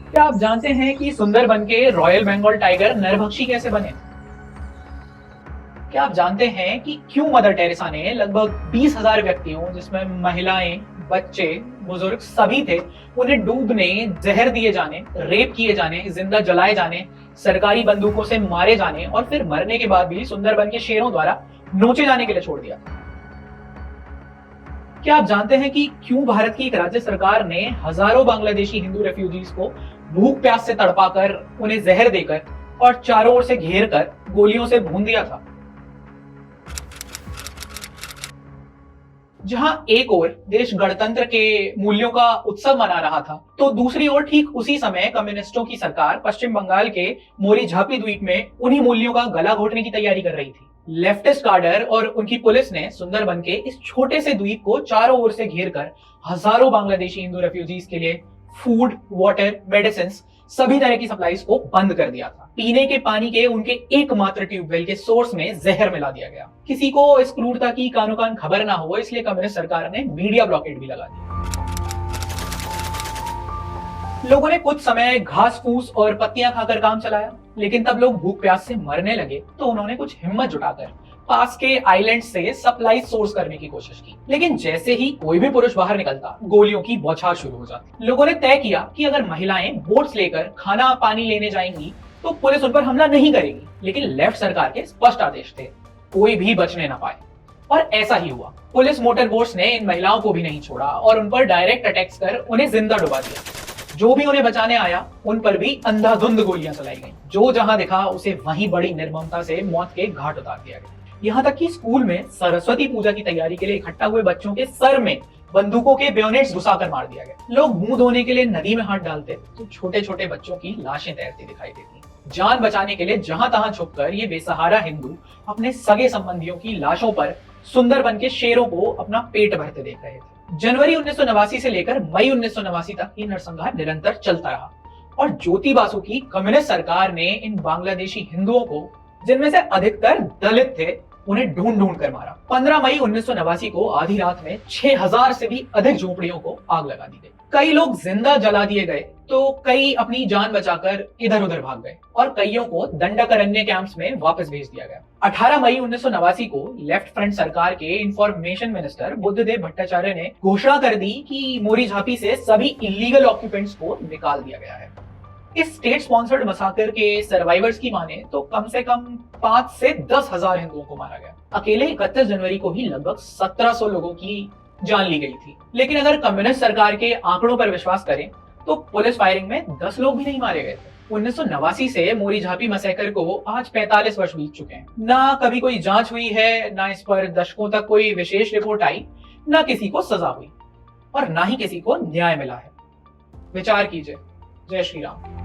क्या आप जानते हैं कि सुंदरबन के रॉयल बंगाल टाइगर नरभक्षी कैसे बने? क्या आप जानते हैं कि क्यों मदर टेरेसा ने लगभग 20,000 व्यक्तियों, जिसमें महिलाएं, बच्चे, बुजुर्ग सभी थे, उन्हें डूबने, जहर दिए जाने, रेप किए जाने, जिंदा जलाए जाने, सरकारी बंदूकों से मारे जाने और फिर मरने के बाद भी सुंदरबन के शेरों द्वारा नोचे जाने के लिए छोड़ दिया? क्या आप जानते हैं कि क्यों भारत की एक राज्य सरकार ने हजारों बांग्लादेशी हिंदू रेफ्यूजीज को भूख प्यास से तड़पाकर, उन्हें जहर देकर और चारों ओर से घेर कर गोलियों से भून दिया था? जहां एक ओर देश गणतंत्र के मूल्यों का उत्सव मना रहा था, तो दूसरी ओर ठीक उसी समय कम्युनिस्टों की सरकार पश्चिम बंगाल के मोरी झापी द्वीप में उन्हीं मूल्यों का गला घोटने की तैयारी कर रही थी। लेफ्टिस्ट कार्डर और उनकी पुलिस ने सुंदरबन के इस छोटे से द्वीप को चारों ओर से घेर कर हजारों बांग्लादेशी हिंदू रेफ्यूजीज के लिए फूड, वाटर, मेडिसिन, सभी तरह की सप्लाईज को बंद कर दिया था। पीने के पानी के उनके एकमात्र ट्यूबवेल के सोर्स में जहर मिला दिया गया। किसी को इस क्रूरता की कानो कान खबर ना हो, इसलिए कम्युनिस्ट सरकार ने मीडिया ब्लॉकेट भी लगा दिया। लोगों ने कुछ समय घास फूस और पत्तियां खाकर काम चलाया, लेकिन तब लोग भूख प्यास से मरने लगे तो उन्होंने कुछ हिम्मत जुटाकर पास के आइलैंड से सप्लाई सोर्स करने की कोशिश की। लेकिन जैसे ही कोई भी पुरुष बाहर निकलता, गोलियों की बौछार शुरू हो जाती। लोगों ने तय किया कि अगर महिलाएं बोट्स लेकर खाना पानी लेने जाएंगी तो पुलिस उन पर हमला नहीं करेगी। लेकिन लेफ्ट सरकार के स्पष्ट आदेश थे, कोई भी बचने ना पाए। और ऐसा ही हुआ। पुलिस मोटर बोट्स ने इन महिलाओं को भी नहीं छोड़ा और उन पर डायरेक्ट अटैक्स कर उन्हें जिंदा डुबा दिया। जो भी उन्हें बचाने आया, उन पर भी अंधाधुंध गोलियां चलाई गईं। जो जहां दिखा, उसे वहीं बड़ी निर्ममता से मौत के घाट उतार दिया गया। यहाँ तक कि स्कूल में सरस्वती पूजा की तैयारी के लिए इकट्ठा हुए बच्चों के सर में बंदूकों के बेयोनेट्स घुसाकर मार दिया गया। लोग मुंह धोने के लिए नदी में हाथ डालते तो छोटे छोटे बच्चों की लाशें तैरती दिखाई देती। जान बचाने के लिए जहां तहां छुपकर ये बेसहारा हिंदू अपने सगे संबंधियों की लाशों पर सुंदरबन के शेरों को अपना पेट भरते देख रहे थे। जनवरी 1989 से लेकर मई 1989 तक ये नरसंहार निरंतर चलता रहा और ज्योति बासु की कम्युनिस्ट सरकार ने इन बांग्लादेशी हिंदुओं को, जिनमें से अधिकतर दलित थे, उन्हें ढूंढ ढूंढ कर मारा। 15 मई 1989 को आधी रात में 6000 से भी अधिक झोपड़ियों को आग लगा दी गई। कई लोग जिंदा जला दिए गए तो कई अपनी जान बचाकर इधर उधर भाग गए और कईयों को दंडकारण्य कैंप्स में वापस भेज दिया गया। 18 मई 1989 को लेफ्ट फ्रंट सरकार के इंफॉर्मेशन मिनिस्टर बुद्धदेव भट्टाचार्य ने घोषणा कर दी कि मोरी झापी से सभी इलीगल ऑक्यूपेंट्स को निकाल दिया गया है। इस स्टेट स्पॉन्सर्ड मसाकर के सर्वाइवर्स की माने तो कम से कम 5 से 10,000 हिंदुओं को मारा गया। अकेले 31 जनवरी को ही लगभग 1700 लोगों की जान ली गई थी। लेकिन अगर कम्युनिस्ट सरकार के आंकड़ों पर विश्वास करें तो पुलिस फायरिंग में 10 लोग भी नहीं मारे गए थे। 1989 से मोरी झापी मैसेकर को आज 45 वर्ष बीत चुके हैं। ना कभी कोई जांच हुई है, ना इस पर दशकों तक कोई विशेष रिपोर्ट आई, ना किसी को सजा हुई और ना ही किसी को न्याय मिला है। विचार कीजिए। जय श्री राम।